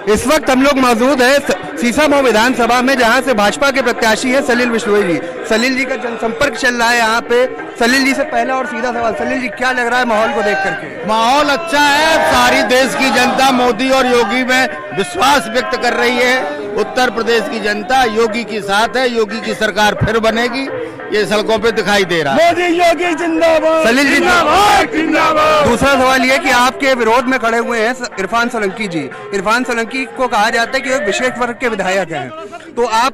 इस वक्त हम लोग मौजूद है सीसामऊ विधानसभा में, जहां से भाजपा के प्रत्याशी है सलील बिश्नोई जी। सलील जी का जनसंपर्क चल रहा है यहाँ पे। सलील जी से पहला और सीधा सवाल, सलील जी क्या लग रहा है माहौल को देख करके? माहौल अच्छा है, सारी देश की जनता मोदी और योगी में विश्वास व्यक्त कर रही है। उत्तर प्रदेश की जनता योगी के साथ है, योगी की सरकार फिर बनेगी, ये सड़कों पे दिखाई दे रहा है। मोदी योगी जिंदाबाद। सलील जी जिंदाबाद। दूसरा सवाल ये कि आपके विरोध में खड़े हुए हैं इरफान सोलंकी जी। इरफान सोलंकी को कहा जाता है कि एक विशेष वर्ग के विधायक हैं, तो आप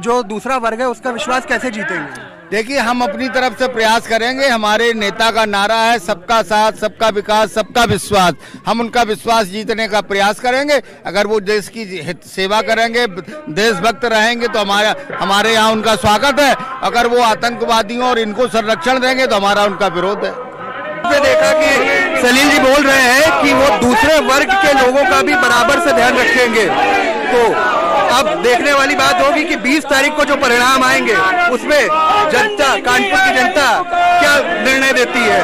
जो दूसरा वर्ग है उसका विश्वास कैसे जीतेंगे? देखिए, हम अपनी तरफ से प्रयास करेंगे। हमारे नेता का नारा है सबका साथ, सबका विकास, सबका विश्वास। हम उनका विश्वास जीतने का प्रयास करेंगे। अगर वो देश की सेवा करेंगे, देशभक्त रहेंगे तो हमारे यहाँ उनका स्वागत है। अगर वो आतंकवादियों और इनको संरक्षण देंगे तो हमारा उनका विरोध है। देखा कि सलील जी बोल रहे हैं कि वो दूसरे वर्ग के लोगों का भी बराबर से ध्यान रखेंगे, तो अब देखने वाली बात होगी कि 20 तारीख को जो परिणाम आएंगे उसमें जनता, कानपुर की जनता क्या निर्णय देती है।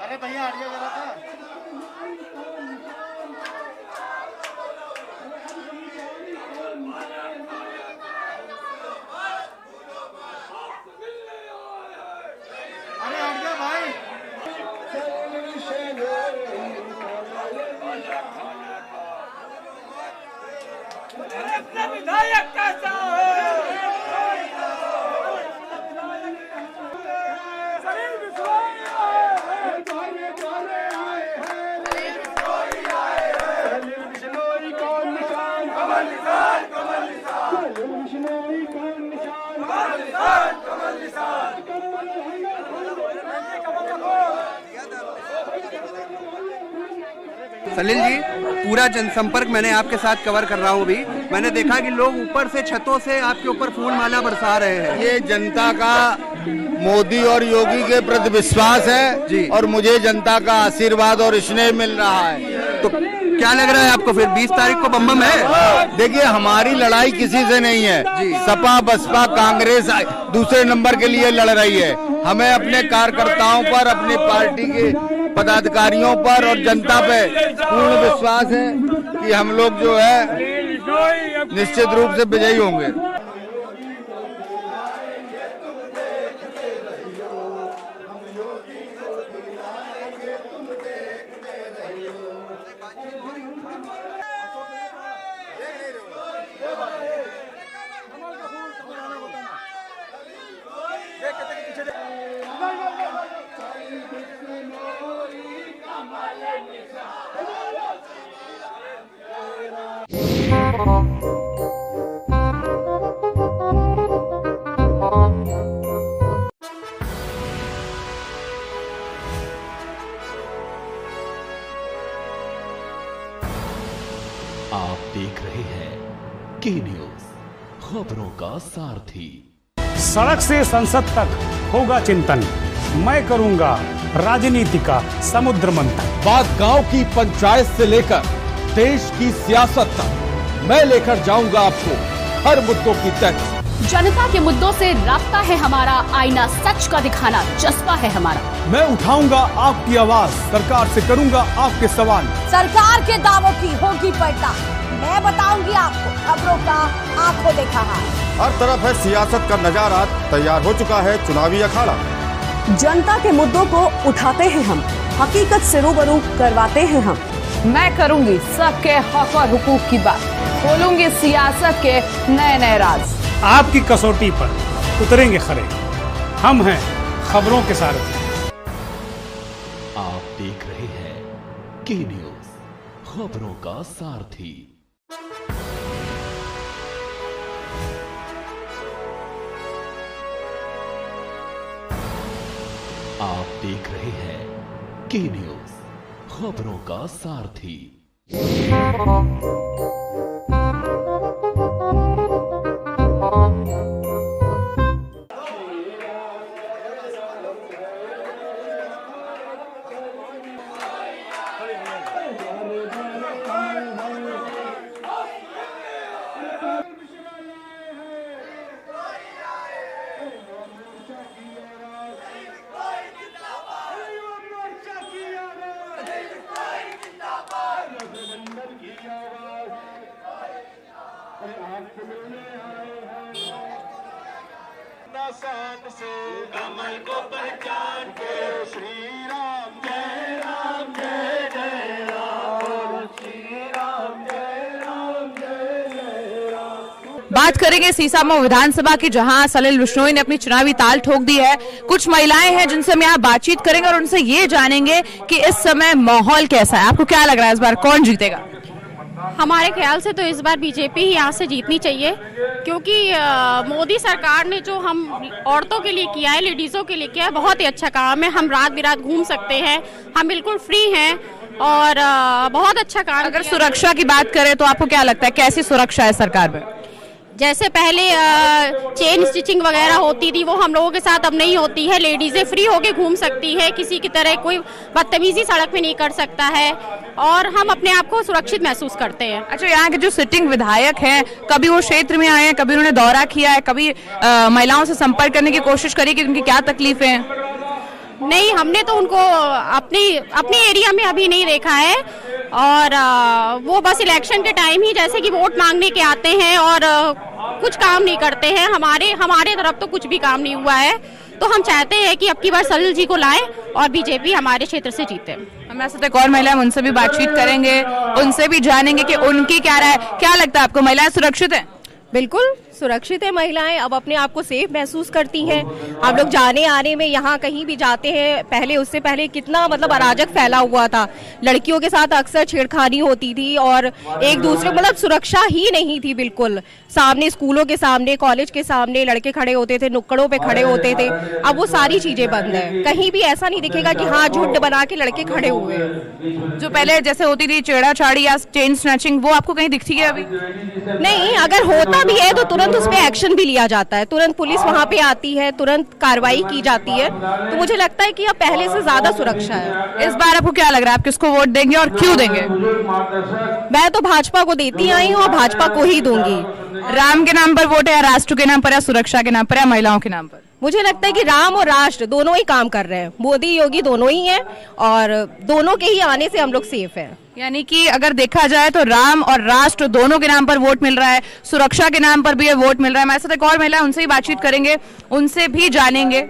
अरे भैया हटिए जरा सा। अरे हटिए भाई। अपना विधायक कैसा है? सलील जी, पूरा जनसंपर्क मैंने आपके साथ कवर कर रहा हूँ अभी। मैंने देखा कि लोग ऊपर से, छतों से आपके ऊपर फूल माला बरसा रहे हैं। ये जनता का मोदी और योगी के प्रति विश्वास है जी, और मुझे जनता का आशीर्वाद और स्नेह मिल रहा है। तो क्या लग रहा है आपको फिर 20 तारीख को बम है? देखिए, हमारी लड़ाई किसी से नहीं है जी। सपा, बसपा, कांग्रेस दूसरे नंबर के लिए लड़ रही है। हमें अपने कार्यकर्ताओं पर, अपनी पार्टी के पदाधिकारियों पर और जनता पे पूर्ण विश्वास है कि हम लोग जो है निश्चित रूप से विजयी होंगे। आप देख रहे हैं के न्यूज, खबरों का सारथी। सड़क से संसद तक होगा चिंतन, मैं करूंगा राजनीति का समुद्र मंथन। बात गांव की पंचायत से लेकर देश की सियासत तक मैं लेकर जाऊंगा आपको हर मुद्दों की तह। जनता के मुद्दों से रास्ता है हमारा, आईना सच का दिखाना जज्बा है हमारा। मैं उठाऊंगा आपकी आवाज, सरकार से करूंगा आपके सवाल। सरकार के दावों की होगी पलटा, मैं बताऊंगी आपको खबरों का आंखों देखा हाल। हर तरफ है सियासत का नजारा, तैयार हो चुका है चुनावी अखाड़ा। जनता के मुद्दों को उठाते हैं हम, हकीकत से रूबरू करवाते हैं हम। मैं करूंगी सबके हक और हुकूक की बात, खोलूंगी सियासत के नए नए राज। आपकी कसौटी पर उतरेंगे खरे, हम हैं खबरों के सारथी। आप देख रहे हैं के न्यूज, खबरों का सारथी। आप देख रहे हैं के न्यूज, खबरों का सारथी। से कमल को पहचान के श्री राम जय राम जय जय राम, श्री राम जय राम जय जय राम। बात करेंगे सीसामऊ विधानसभा की, जहां सलिल बिश्नोई ने अपनी चुनावी ताल ठोक दी है। कुछ महिलाएं हैं जिनसे हम यहाँ बातचीत करेंगे और उनसे ये जानेंगे कि इस समय माहौल कैसा है। आपको क्या लग रहा है इस बार कौन जीतेगा? हमारे ख्याल से तो इस बार बीजेपी ही यहाँ से जीतनी चाहिए, क्योंकि मोदी सरकार ने जो हम औरतों के लिए किया है, लेडीज़ों के लिए किया है, बहुत ही अच्छा काम है। हम रात बिरात घूम सकते हैं, हम बिल्कुल फ्री हैं और बहुत अच्छा काम। अगर सुरक्षा की बात करें तो आपको क्या लगता है कैसी सुरक्षा है सरकार में? जैसे पहले चेन स्टिचिंग वगैरह होती थी वो हम लोगों के साथ अब नहीं होती है। लेडीज़ें फ्री होके घूम सकती है, किसी की तरह कोई बदतमीजी सड़क में नहीं कर सकता है और हम अपने आप को सुरक्षित महसूस करते हैं। अच्छा, यहाँ के जो सिटिंग विधायक हैं, कभी वो क्षेत्र में आए हैं, कभी उन्होंने दौरा किया है, कभी महिलाओं से संपर्क करने की कोशिश करी कि उनकी क्या तकलीफें हैं? नहीं, हमने तो उनको अपने एरिया में अभी नहीं देखा है और वो बस इलेक्शन के टाइम ही जैसे कि वोट मांगने के आते हैं और कुछ काम नहीं करते हैं। हमारे तरफ तो कुछ भी काम नहीं हुआ है, तो हम चाहते हैं कि अब की बार सलिल जी को लाएं और बीजेपी हमारे क्षेत्र से जीते। हमारे साथ एक और महिला, उनसे भी बातचीत करेंगे, उनसे भी जानेंगे कि उनकी क्या राय। क्या लगता है आपको, महिलाएं सुरक्षित है? बिल्कुल सुरक्षित है। महिलाएं अब अपने आप को सेफ महसूस करती हैं। आप लोग जाने आने में यहाँ कहीं भी जाते हैं, पहले उससे पहले कितना मतलब अराजक फैला हुआ था, लड़कियों के साथ अक्सर छेड़खानी होती थी और एक दूसरे मतलब सुरक्षा ही नहीं थी बिल्कुल। सामने स्कूलों के सामने, कॉलेज के सामने लड़के खड़े होते थे, नुक्कड़ों पे खड़े होते थे। अब वो सारी चीजें बंद है, कहीं भी ऐसा नहीं दिखेगा कि हाँ झुंड बना के लड़के खड़े हुए हैं। जो पहले जैसे होती थी छेड़ाछाड़ी या चेन स्नैचिंग, वो आपको कहीं दिखती है अभी? नहीं, अगर होता भी है तो तुरंत उस पे एक्शन भी लिया जाता है, तुरंत पुलिस वहाँ पे आती है, तुरंत कार्रवाई की जाती है। तो मुझे लगता है कि अब पहले से ज्यादा सुरक्षा है। इस बार आपको क्या लग रहा है, आप किसको वोट देंगे और क्यों देंगे? मैं तो भाजपा को देती आई हूँ और भाजपा को ही दूंगी। राम के नाम पर वोट है या राष्ट्र के नाम पर या सुरक्षा के नाम पर या महिलाओं के नाम पर? मुझे लगता है कि राम और राष्ट्र दोनों ही काम कर रहे हैं, मोदी योगी दोनों ही हैं और दोनों के ही आने से हम लोग सेफ हैं। यानी कि अगर देखा जाए तो राम और राष्ट्र दोनों के नाम पर वोट मिल रहा है, सुरक्षा के नाम पर भी ये वोट मिल रहा है। हमारे साथ एक और महिला, उनसे ही बातचीत करेंगे, उनसे भी जानेंगे।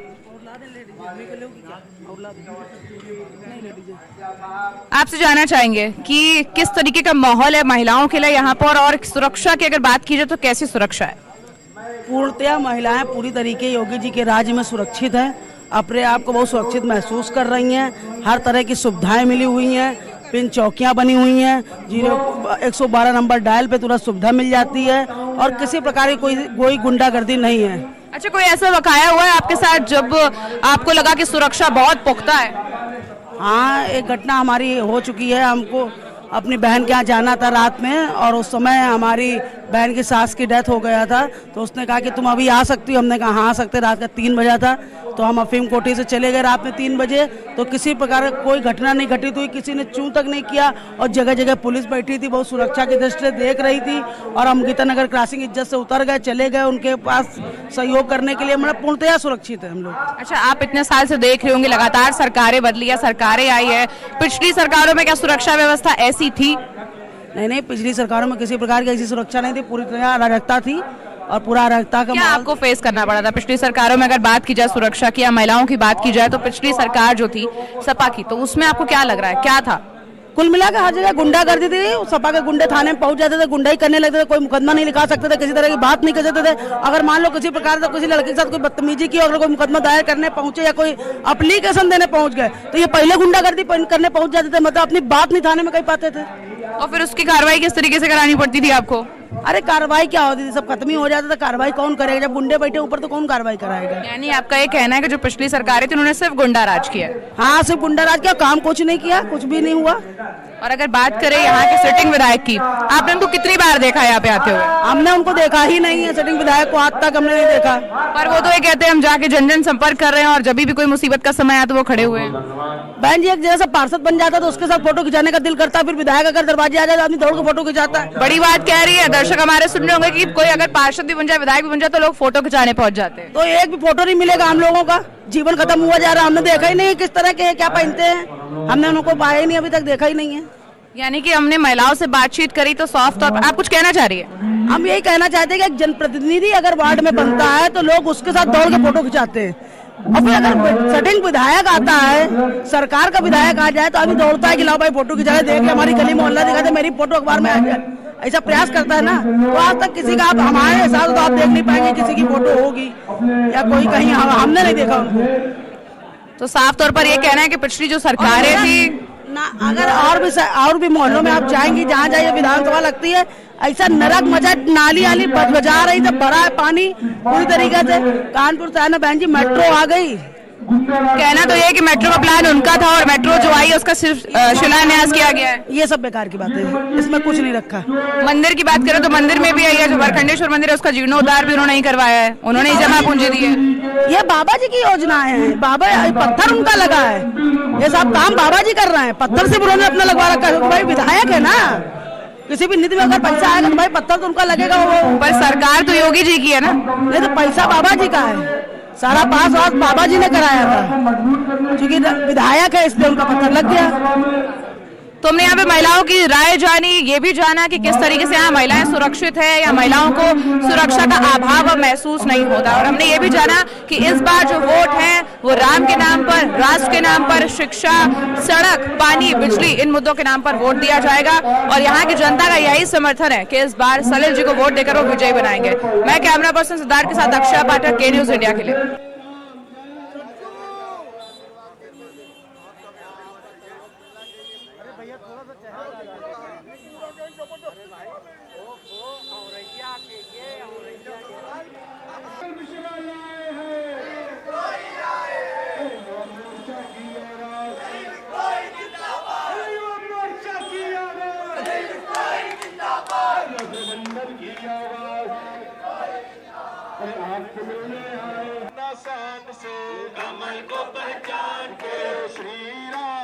आपसे जानना चाहेंगे कि किस तरीके का माहौल है महिलाओं के लिए यहाँ पर और सुरक्षा की अगर बात की जाए तो कैसी सुरक्षा है? पूर्णतया महिलाएं पूरी तरीके योगी जी के राज्य में सुरक्षित हैं, अपने आप को बहुत सुरक्षित महसूस कर रही हैं। हर तरह की सुविधाएं मिली हुई हैं, पिन चौकियां बनी हुई हैं, 112 नंबर डायल पे तुरंत सुविधा मिल जाती है और किसी प्रकार की कोई गुंडागर्दी नहीं है। अच्छा, कोई ऐसा वाकया हुआ है आपके साथ जब आपको लगा कि सुरक्षा बहुत पुख्ता है? हाँ, एक घटना हमारी हो चुकी है। हमको अपनी बहन के यहाँ जाना था रात में और उस समय हमारी बहन की सास की डेथ हो गया था, तो उसने कहा कि तुम अभी आ सकती हो। हमने कहा हाँ आ सकते। रात का 3 बजा था, तो हम अफीम कोठी से चले गए रात में 3 बजे। तो किसी प्रकार कोई घटना नहीं घटित हुई, किसी ने चू तक नहीं किया और जगह जगह पुलिस बैठी थी, बहुत सुरक्षा की दृष्टि से देख रही थी। और हम गीता नगर क्रॉसिंग इज्जत से उतर गए, चले गए उनके पास सहयोग करने के लिए। मतलब पूर्णतया सुरक्षित है हम लोग। अच्छा, आप इतने साल से देख रहे होंगे, लगातार सरकारें बदली है, सरकारें आई है, पिछली सरकारों में क्या सुरक्षा व्यवस्था ऐसी थी? नहीं, पिछली सरकारों में किसी प्रकार की ऐसी सुरक्षा नहीं थी, पूरी तरह अराजकता थी और पूरा अराजकता का क्या आपको फेस करना पड़ा था पिछली सरकारों में? अगर बात की जाए सुरक्षा की या महिलाओं की बात की जाए तो पिछली सरकार जो थी सपा की, तो उसमें आपको क्या लग रहा है, क्या था? कुल मिला के हर जगह गुंडागर्दी थी। सपा के गुंडे थाने में पहुंच जाते थे, गुंडाई करने लगते थे, कोई मुकदमा नहीं लिखा सकते थे, किसी तरह की बात नहीं कर सकते थे। अगर मान लो किसी प्रकार से किसी लड़की के साथ कोई बदतमीजी की, अगर कोई मुकदमा दायर करने पहुंचे या कोई एप्लीकेशन देने पहुंच गए तो ये पहले गुंडागर्दी करने पहुंच जाते थे, मतलब अपनी बात नहीं थाने में कह पाते थे। और फिर उसकी कार्रवाई किस तरीके से करानी पड़ती थी आपको? अरे कार्रवाई क्या होती थी, सब खत्म ही हो जाता था। कार्रवाई कौन करेगा जब गुंडे बैठे ऊपर, तो कौन कार्रवाई कराएगा? यानी आपका ये कहना है कि जो पिछली सरकारें थी उन्होंने सिर्फ गुंडा राज किया? हाँ, सिर्फ गुंडा राज किया, काम कुछ नहीं किया, कुछ भी नहीं हुआ। और अगर बात करें यहाँ के सिटिंग विधायक की, आपने उनको कितनी बार देखा यहाँ पे आते हुए? हमने उनको देखा ही नहीं है, सिटिंग विधायक को आज तक हमने नहीं देखा। पर वो तो ये कहते हैं हम जाके जन जन संपर्क कर रहे हैं और जब भी कोई मुसीबत का समय आया तो वो खड़े हुए हैं। बहन जी, एक जैसा पार्षद बन जाता तो उसके साथ फोटो खिंचाने का दिल करता है, फिर विधायक अगर दरवाजे आ जाए तो आदमी दौड़ के फोटो खिंचाता है। बड़ी बात कह रही है, दर्शक हमारे सुन रहे होंगे कि कोई अगर पार्षद भी बन जाए, विधायक भी बन जाए तो लोग फोटो खिंचाने पहुंच जाते हैं। तो एक भी फोटो नहीं मिलेगा हम लोगों का, जीवन खत्म हुआ जा रहा है। हमने देखा ही नहीं किस तरह के क्या पहनते हैं, हमने उनको पाया ही नहीं, अभी तक देखा ही नहीं है। यानी कि हमने महिलाओं से बातचीत करी तो साफ तौर पर आप कुछ कहना चाह रही है? हम यही कहना चाहते हैं कि एक जनप्रतिनिधि अगर वार्ड में बनता है तो लोग उसके साथ दौड़ के फोटो खिंचाते हैं, और फिर अगर सिटिंग विधायक आता है, सरकार का विधायक आ जाए तो आदमी दौड़ता है कि लाओ भाई फोटो खिंचाए, देख के हमारी गली मोहल्ला दिखा दे, मेरी फोटो अखबार में आ जाए, ऐसा प्रयास करता है ना। तो आज तक किसी का, आप हमारे हिसाब से तो आप देख नहीं पाएंगे किसी की फोटो होगी या कोई कहीं, हमने नहीं देखा उनको। तो साफ तौर पर ये कहना है कि पिछली जो सरकारें थी ना, अगर और भी मोहल्लों में आप जाएंगी, जहाँ जाइए विधानसभा लगती है, ऐसा नरक मचा, नाली आली बजा रही थी, भरा है पानी पूरी तरीके से। कानपुर से आना बहन जी, मेट्रो आ गई। कहना तो ये कि मेट्रो का प्लान उनका था और मेट्रो जो आई उसका सिर्फ शिलान्यास किया गया है। ये सब बेकार की बात है, इसमें कुछ नहीं रखा। मंदिर की बात करें तो मंदिर में भी आई है, जो वरखंडेश्वर मंदिर है उसका जीर्णोद्धार भी उन्होंने ही करवाया है, उन्होंने ही जमा पूंजी दी है। ये बाबा जी की योजना है, बाबा पत्थर उनका लगा है, ये सब काम बाबा जी कर रहे हैं, पत्थर से उन्होंने अपना लगवा रखा है। भाई विधायक है ना, किसी भी निधि में अगर पैसा आएगा तो भाई पत्थर तो उनका लगेगा। वो पर सरकार तो योगी जी की है ना, नहीं तो पैसा बाबा जी का है, सारा पास वास बाबा जी ने कराया था, क्योंकि विधायक है इसलिए उनका पत्थर लग गया। तो हमने यहाँ पे महिलाओं की राय जानी, ये भी जाना कि किस तरीके से यहाँ महिलाएं सुरक्षित है या महिलाओं को सुरक्षा का अभाव महसूस नहीं होता, और हमने ये भी जाना कि इस बार जो वोट है वो राम के नाम पर, राष्ट्र के नाम पर, शिक्षा, सड़क, पानी, बिजली, इन मुद्दों के नाम पर वोट दिया जाएगा। और यहाँ की जनता का यही समर्थन है कि इस बार सलिल जी को वोट देकर वो विजयी बनाएंगे। मैं कैमरा पर्सन सिद्धार्थ के साथ अक्षय पाठक, के न्यूज इंडिया के लिए। कमल को पहचान के श्री राम